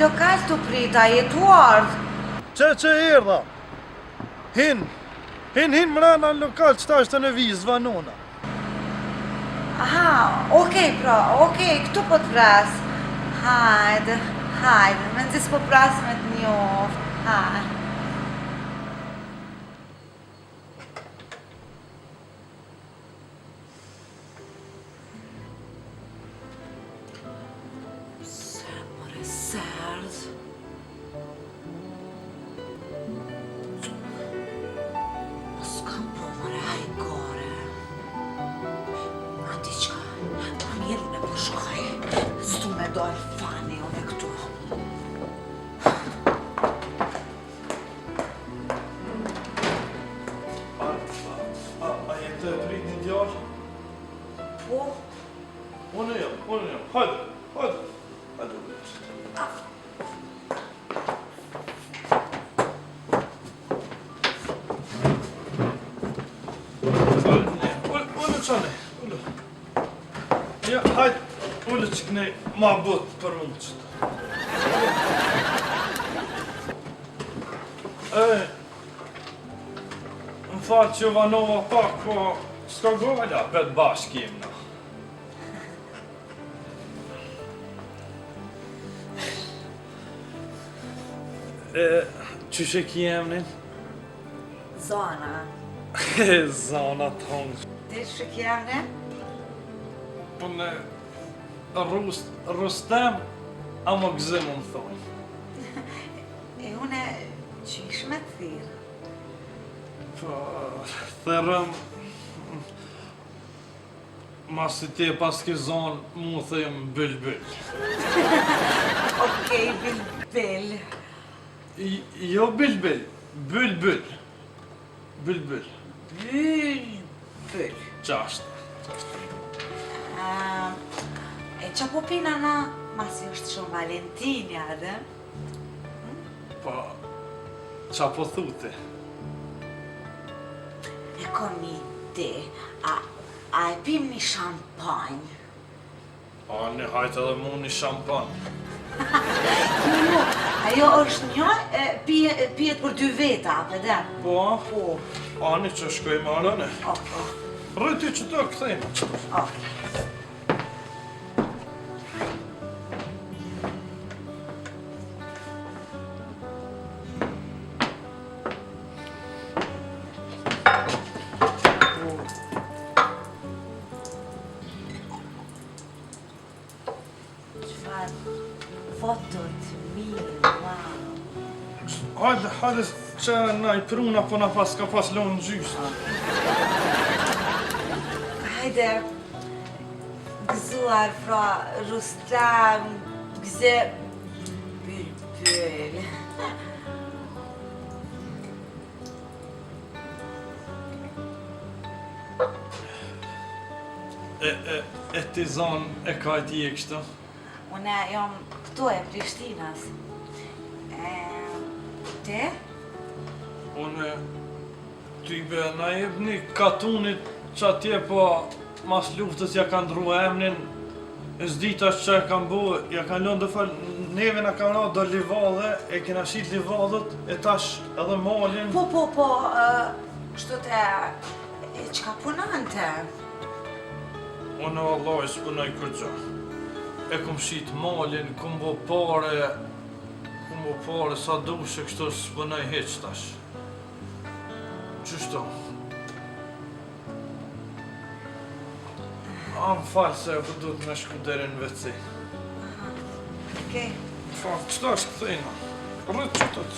lokal të prita, jetu ardh. Që erdha? Hin mrena në lokal që ta është në vizë vanona. Aha, okej, pra, okej, këtu po të pras. Hajde, me nëzis po pras me të njoft, hajde. Fani unë këtu. A jetë të rritë një djarë? Po? Unë jam. Hajde. Unë qane. Ja, hajde. Ullë që këne ma botë për unë qëtë. Më falë që vanova pak, po s'ka gala për të bashkë jemna. Qyshe ki emnin? Zana. Zana tonë. Ti që ki emnin? Unë Rustem, ama gëzim më thonë. Une që ish me të thirë? Po, thërëm, masi ti e pas ke zonë, mu thëjmë bëll. Okej, bil. Jo bëll. Bëll. Qashtë. E qa po pina na, masi është shumë Valentini, adë? Po, qa po thute? E kom një ide, a e pim një shampanjë? A, në hajtë edhe mu një shampan. Jo, ajo është një, pijet për 2 veta, apë Po? A, në që shkoj marëne? Rëti që të këthejnë. Fotot, mirë, wow. Hajde që na i pruna po na pas ka pas lonë gjysë. Hajde, gëzuar fra Rustem, gëze Bülbül. E ti zonë e ka e ti e kështu? Une jam këtu e Prishtinas. Te? Unë ty be na jeb një katunit që atje po mas luftës ja kanë dru emnin, e s'dita që e kanë bu, ja kanë lënë dhe falë, neve na kanë ra do livadhe, e kena shit livadhët, e tash edhe malin. Po, kështu te, qka punante? Unë vallaj s'punoj kërgja. E kom shit malin, kom bo pare, sa dushe kështu s'punoj heq tash. Qështu? Më falë se e duhet me shku deri në WC. Okej. Falë, qëta është këthejna? Rrët qëtët.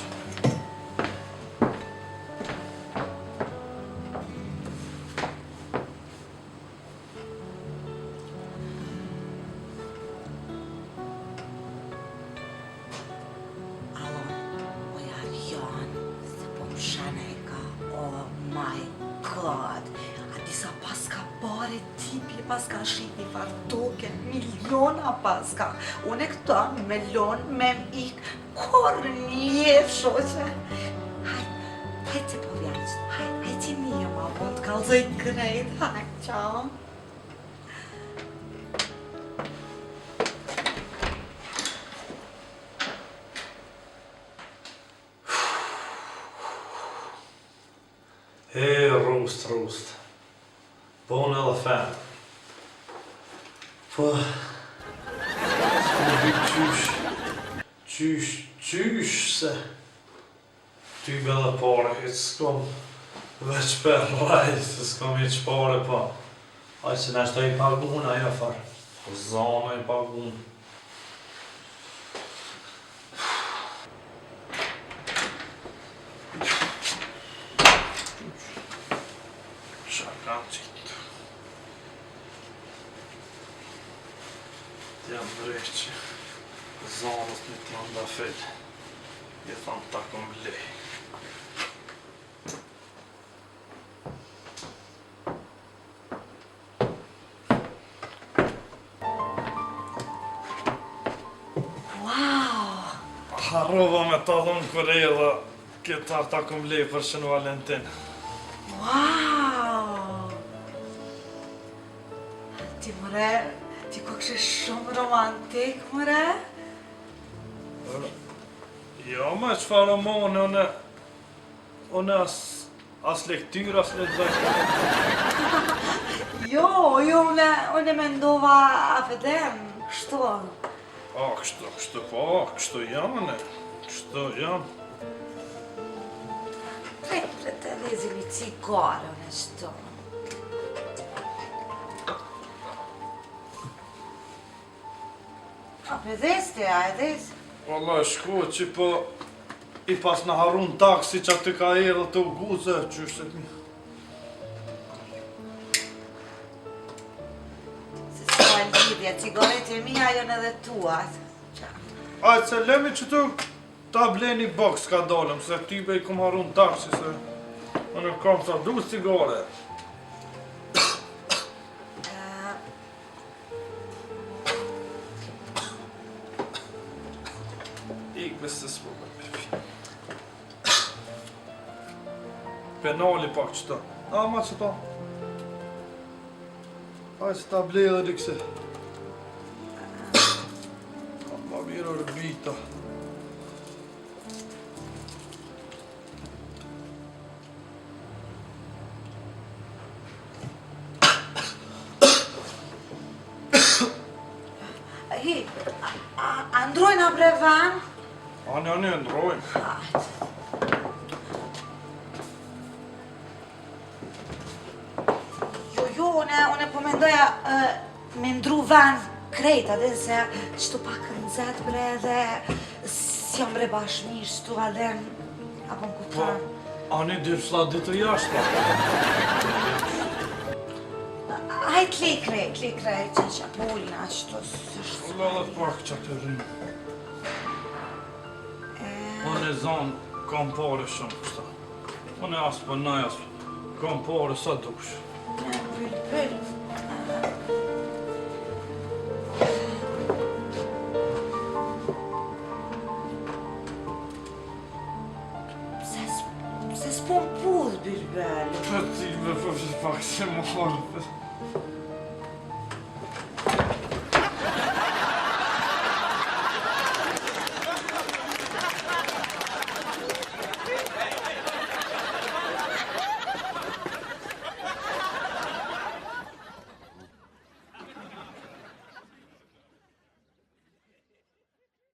Paska shqip një fartoke, miliona paska. Une këta me lonë, me m'ik, kur një shoqe. Hajtë që po vjaqët, hajtë që një ma po të kalzoj krejt, hajtë qao. Rost. Po unë edhe fen. Po... S'kom di qysh se... Ty bella pare, s'kom veç per rajt, s'kom hiq pare, po. Aj që nështë i pagun, ajo far. Zona i pagun. Qa qitë. T'jam dreqë. Zonës një t'jam da fel. Je thamë ta kom lej. Harrova me ta dhonë Koreja dhe këta ta kom lej për Shën Valentin. Wow! Ti mëre, ti ko kështë shumë romantik, mëre? Jo, me qëfar romane, une as lektyr, as lexoj. Jo, une mendova afedem, shto. Kështu jam, kështu jam. Pre të lezi një cigare, une shto. A, pe dheste, a, e dheste. Wallah, shku që po i pas në harun taksi që aty ka erë të uguze, që është të një. Lidhja, cigaret e mija jone edhe tuat. Ajtë se lemi që tu ta bleni boks ka dalëm, se tybe i kom harun taksi, se unë kam sa du cigare. Ik se s'po me penali pak qëta. Ma qëta. Ajtë se ta blej edhe dikse. Ma mirë orbita. Hi, a ndrojnë a brevan? Ani, ndrojnë. Jo, une po mendoja me ndru van krejt, adhe se qëtu pak nëzet bre dhe si jam bre bashkëmish qëtu adhen, apo më kuptan. Ani, dyrë ditë jashtë. Hajt li krejt, që që apullina qëtu sështë. Ulla dhe pak që të rrimë. Unë e zonë kam pare shumë kështa. Unë e asë për naj asë kam pare sa dush. Bëll. Se s'po m'pudh, bëll. Për ti me për pak se më horë.